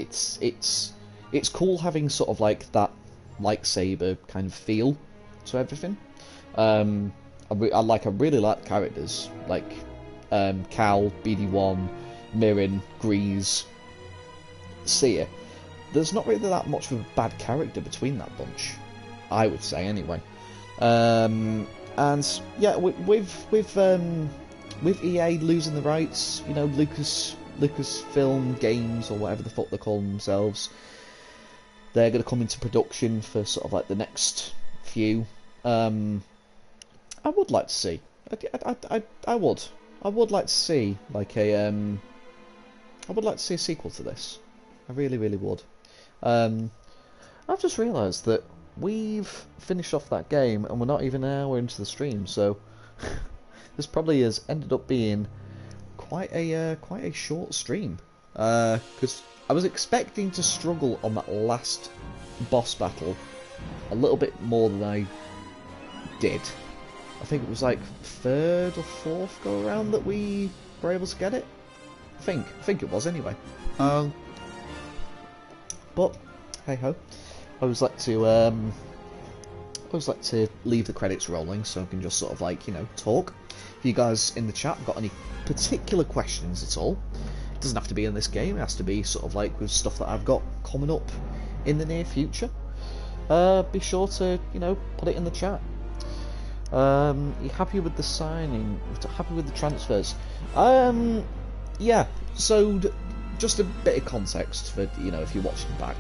cool having sort of like that lightsaber kind of feel to everything. I really like the characters, like Cal, BD1, Mirren, Grease, Seer. There's not really that much of a bad character between that bunch, I would say anyway. And yeah, with EA losing the rights, you know, Lucasfilm Games, or whatever the fuck they call themselves, they're going to come into production for sort of like the next few. I would like to see. I would like to see like a I would like to see a sequel to this. I really would. I've just realised that we've finished off that game and we're not even an hour into the stream, so this probably has ended up being quite a short stream. Because I was expecting to struggle on that last boss battle a little bit more than I did. I think it was like third or fourth go around that we were able to get it. I think it was anyway. But hey ho, I always like to leave the credits rolling so I can just sort of like, you know, talk. If you guys in the chat got any particular questions at all, it doesn't have to be in this game. It has to be sort of like with stuff that I've got coming up in the near future. Be sure to, you know, put it in the chat. You happy with the signing? Happy with the transfers? Yeah. So just a bit of context for, you know, if you're watching back.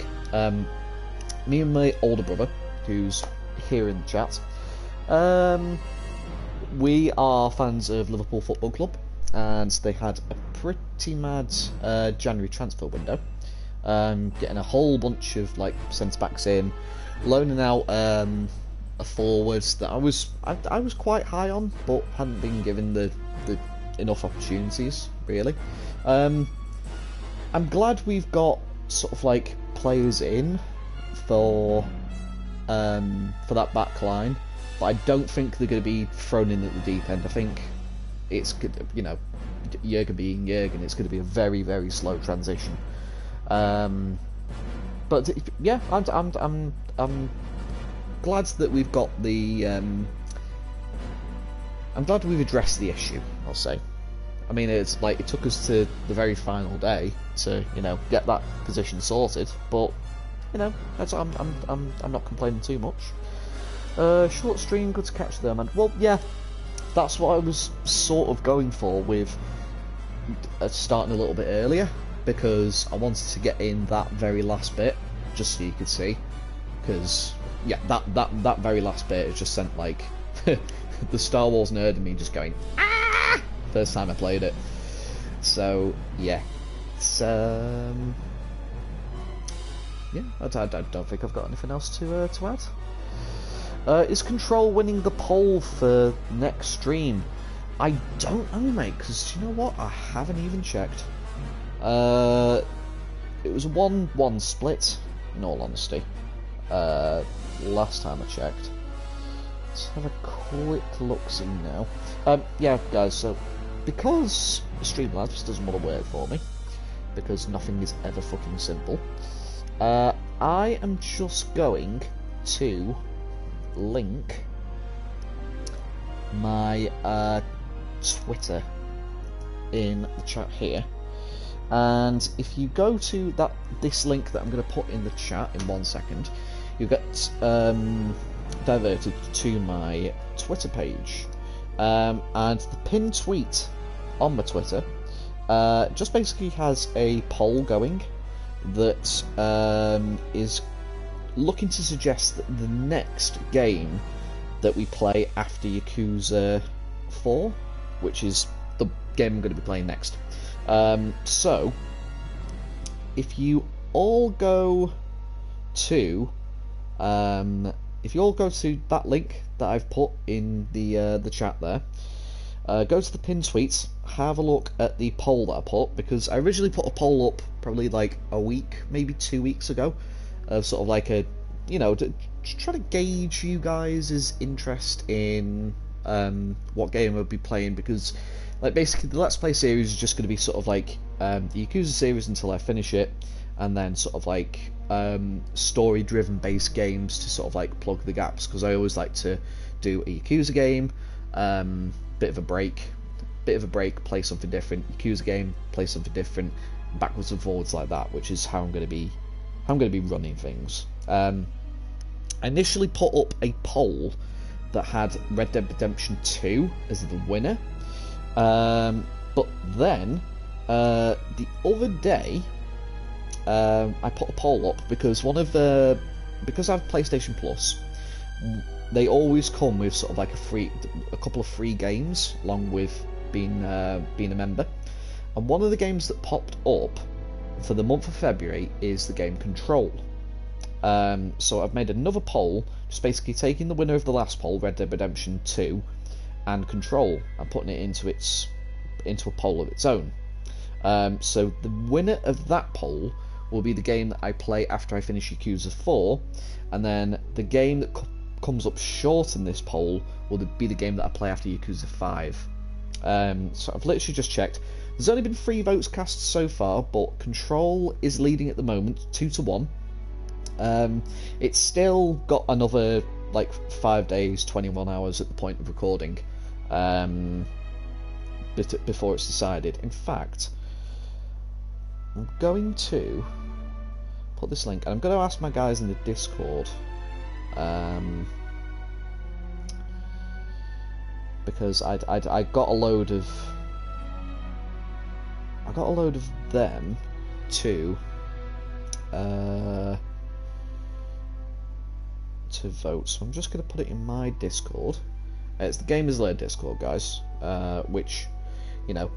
Me and my older brother, who's here in the chat, we are fans of Liverpool Football Club, and they had a pretty mad January transfer window, getting a whole bunch of like centre backs in, loaning out a forward that I was quite high on, but hadn't been given the enough opportunities really. I'm glad we've got sort of like players in for that back line, but I don't think they're going to be thrown in at the deep end. I think it's, you know, Jurgen being Jurgen, it's going to be a very slow transition. But yeah, I'm glad that we've got the. I'm glad we've addressed the issue, I'll say. I mean, it's like it took us to the very final day to, you know, get that position sorted, but you know, I'm not complaining too much. Short stream, good to catch there, man. Well, yeah, that's what I was sort of going for with starting a little bit earlier, because I wanted to get in that very last bit just so you could see. Because yeah, that very last bit has just sent like the Star Wars nerd in me just going ah! First time I played it. So yeah, it's yeah, I don't think I've got anything else to add. Is Control winning the poll for next stream? I don't know, mate, because you know what? I haven't even checked. It was a 1-1 split, in all honesty. Last time I checked. Let's have a quick look-see now. Yeah, guys, so because Streamlabs doesn't want to work for me, because nothing is ever fucking simple, I am just going to link my Twitter in the chat here, and if you go to this link that I'm going to put in the chat in 1 second, you get diverted to my Twitter page, and the pinned tweet on my Twitter just basically has a poll going that is looking to suggest that the next game that we play after Yakuza 4, which is the game I'm going to be playing next. So, if you all go to that link that I've put in the chat there, go to the pinned tweets, have a look at the poll that I put, because I originally put a poll up probably like a week, maybe 2 weeks ago, of sort of like a, to try to gauge you guys' interest in what game I'll be playing, because like basically the Let's Play series is just going to be sort of like the Yakuza series until I finish it, and then sort of like story-driven based games to sort of like plug the gaps, because I always like to do a Yakuza game, bit of a break, play something different, Yakuza game, play something different, backwards and forwards like that, which is how I'm going to be running things. I initially put up a poll that had Red Dead Redemption 2 as the winner, but then the other day I put a poll up because because I have PlayStation Plus, they always come with sort of like a couple of free games along with being a member, and one of the games that popped up for the month of February is the game Control. So I've made another poll, just basically taking the winner of the last poll, Red Dead Redemption 2, and Control, and putting it into a poll of its own. So the winner of that poll will be the game that I play after I finish Yakuza 4, and then the game that comes up short in this poll will be the game that I play after Yakuza 5. So I've literally just checked. There's only been 3 votes cast so far, but Control is leading at the moment, 2-1. It's still got another like 5 days, 21 hours at the point of recording, before it's decided. In fact, I'm going to put this link, and I'm going to ask my guys in the Discord, because I got a load of them to vote. So I'm just going to put it in my Discord. It's the Gamers Lair Discord, guys. Which, there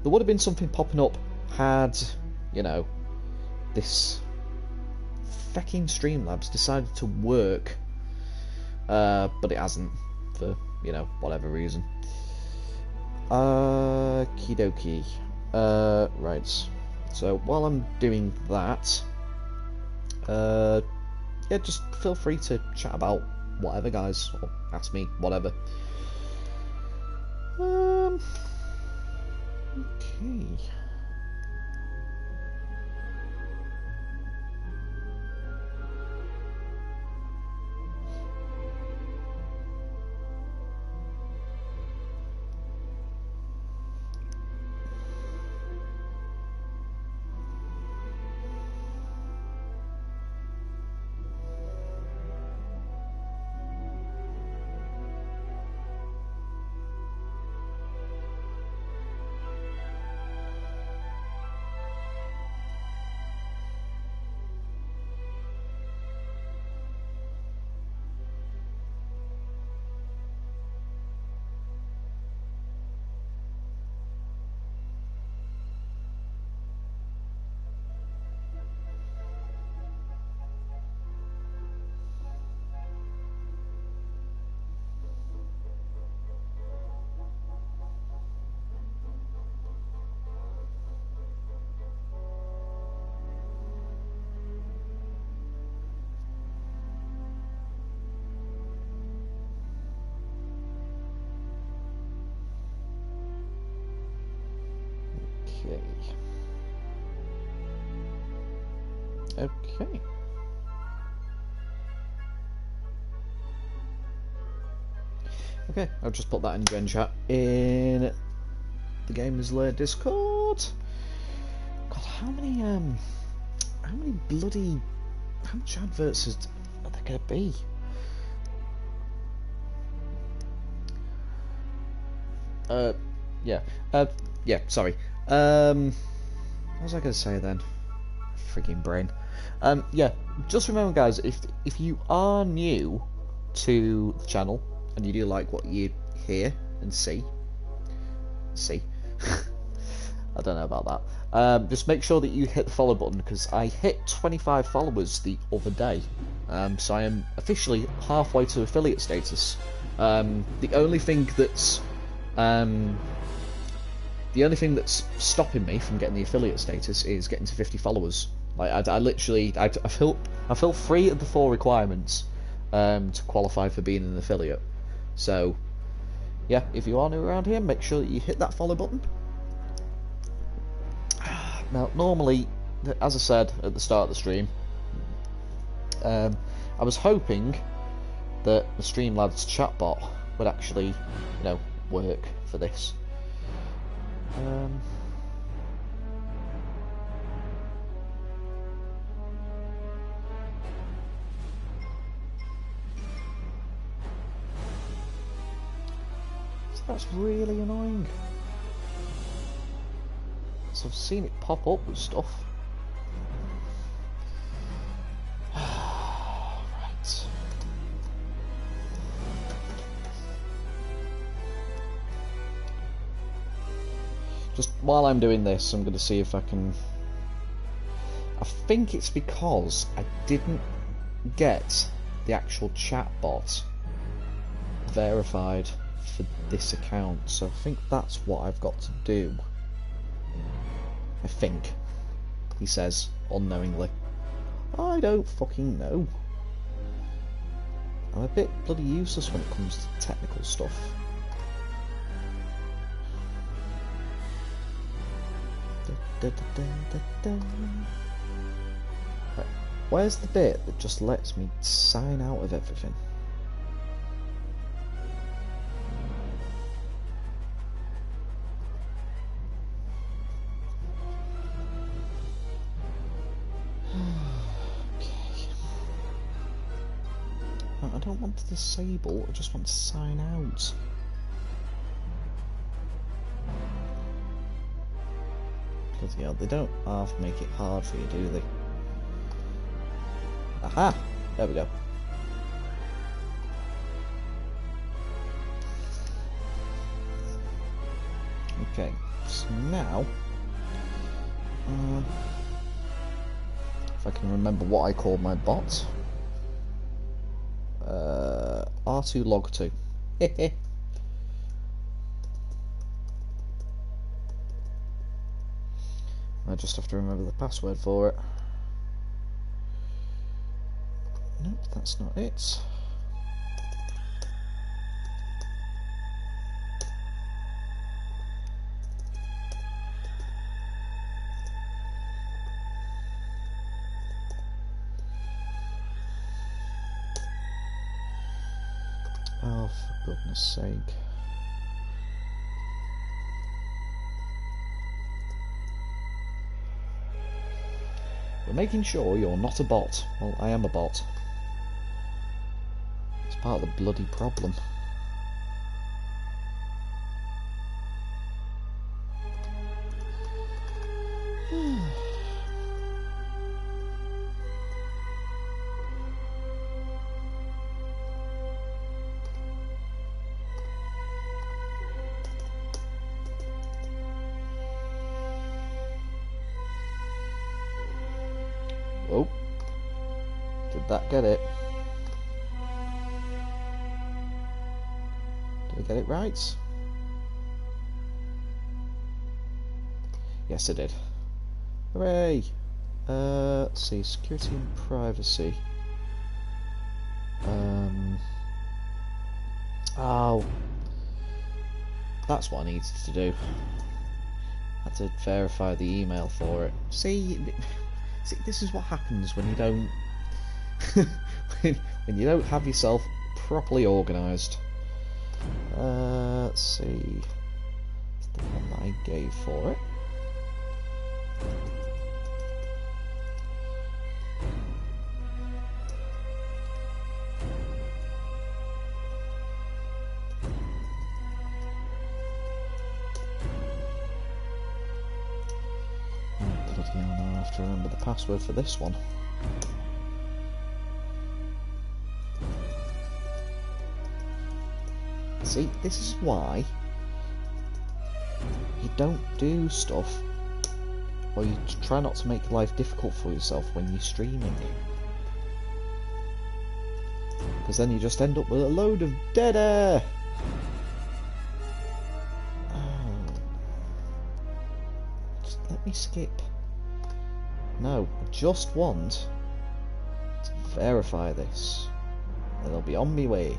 would have been something popping up had, this fucking Streamlabs decided to work, but it hasn't, for, whatever reason. Okie dokie. Right. So while I'm doing that, yeah, just feel free to chat about whatever, guys, or ask me whatever. Okay. Okay. Okay, I'll just put that in Gen Chat in the Gamers Lair Discord. God, how much adverts are there gonna be? Yeah, sorry. What was I gonna say then? Freaking brain. Yeah, just remember, guys, if you are new to the channel and you do like what you hear and see, I don't know about that. Just make sure that you hit the follow button, because I hit 25 followers the other day. So I am officially halfway to affiliate status. The only thing that's stopping me from getting the affiliate status is getting to 50 followers. Like I fill 3 of the 4 requirements to qualify for being an affiliate. So yeah, if you are new around here, make sure that you hit that follow button. Now, normally, as I said at the start of the stream, I was hoping that the Streamlabs chatbot would actually, work for this. So that's really annoying. So I've seen it pop up with stuff. Right. Just while I'm doing this, I'm going to see if I can... I think it's because I didn't get the actual chatbot verified for this account, so I think that's what I've got to do. I think, he says, unknowingly. I don't fucking know. I'm a bit bloody useless when it comes to technical stuff. Right, where's the bit that just lets me sign out of everything? I don't want to disable, I just want to sign out. Because, they don't half make it hard for you, do they? Aha! There we go. Okay, so now... if I can remember what I called my bot... R2 log 2. I just have to remember the password for it. Nope, that's not it. Oh, for goodness sake. We're making sure you're not a bot. Well, I am a bot. It's part of the bloody problem. Oh, did that get it? Did I get it right? Yes, I did. Hooray! Let's see, security and privacy. Oh, that's what I needed to do. Had to verify the email for it. See, this is what happens when you don't when you don't have yourself properly organised. Let's see. It's the one that I gave for it. Bloody hell, now I have to remember the password for this one. See, this is why you don't do stuff, or you try not to make life difficult for yourself when you're streaming. Because then you just end up with a load of dead air. Oh. Just let me skip. No, I just want to verify this. And I'll be on my way.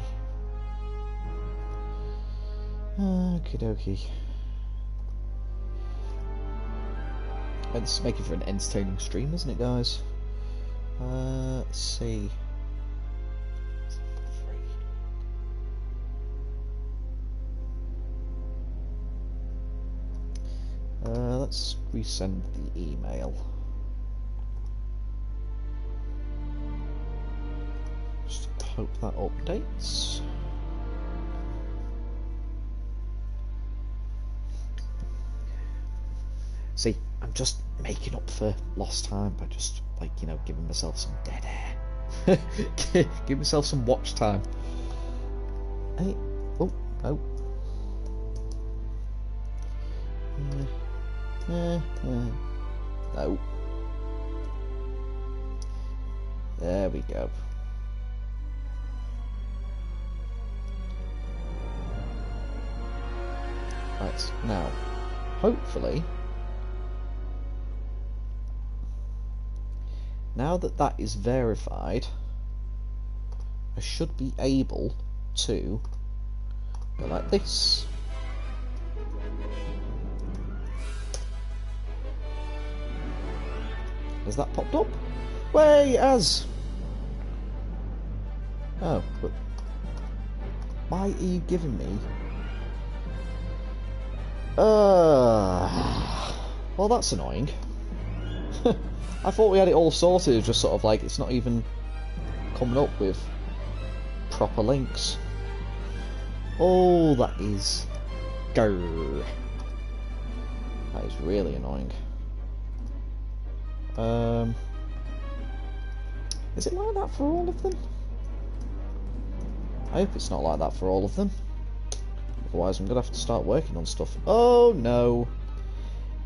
Okie dokie. And this is making for an entertaining stream, isn't it, guys? Let's see. Let's resend the email. Just hope that updates. See, I'm just making up for lost time by just, like, you know, giving myself some dead air. Give myself some watch time. Hey, oh, no. No. There we go. Right, now, hopefully, now that that is verified, I should be able to go like this. Has that popped up? Way it has! Oh, but why are you giving me? Well, that's annoying. I thought we had it all sorted. It was just sort of like it's not even coming up with proper links. Oh, that is grrr. That is really annoying. Is it like that for all of them? I hope it's not like that for all of them. Otherwise I'm going to have to start working on stuff. Oh no,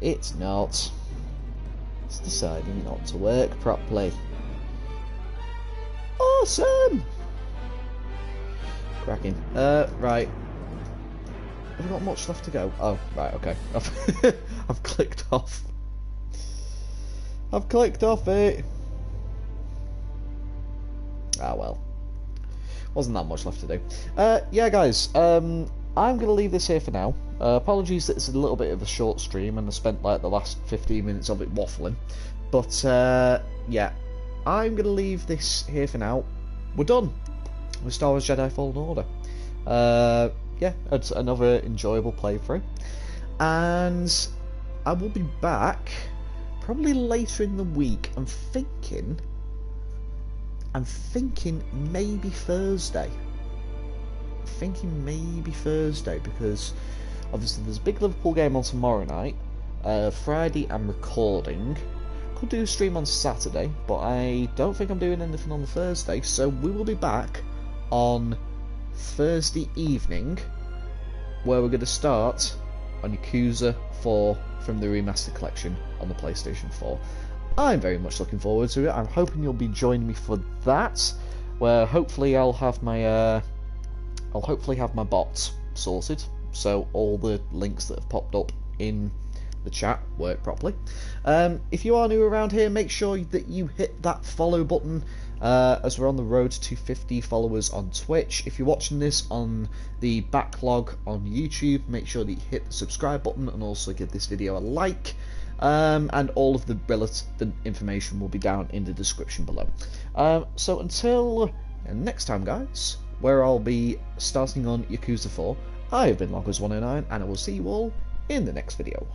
it's not. It's deciding not to work properly. Awesome! Cracking. Right. Have we got much left to go? Oh, right, okay. I've clicked off. I've clicked off it. Ah well. Wasn't that much left to do. Yeah guys, I'm going to leave this here for now. Apologies that it's a little bit of a short stream and I spent like the last 15 minutes of it waffling. But yeah, I'm going to leave this here for now. We're done with Star Wars Jedi Fallen Order. Yeah, it's another enjoyable playthrough. And I will be back probably later in the week. I'm thinking maybe Thursday. Because obviously there's a big Liverpool game on tomorrow night. Friday I'm recording. Could do a stream on Saturday, but I don't think I'm doing anything on the Thursday, so we will be back on Thursday evening, where we're going to start on Yakuza 4 from the Remastered collection on the PlayStation 4. I'm very much looking forward to it. I'm hoping you'll be joining me for that, where hopefully I'll have my bot sorted, so all the links that have popped up in the chat work properly. If you are new around here, make sure that you hit that follow button, as we're on the road to 50 followers on Twitch. If you're watching this on the backlog on YouTube, make sure that you hit the subscribe button and also give this video a like. And all of the relevant information will be down in the description below. So until next time, guys, where I'll be starting on Yakuza 4, I have been Loggers109, and I will see you all in the next video.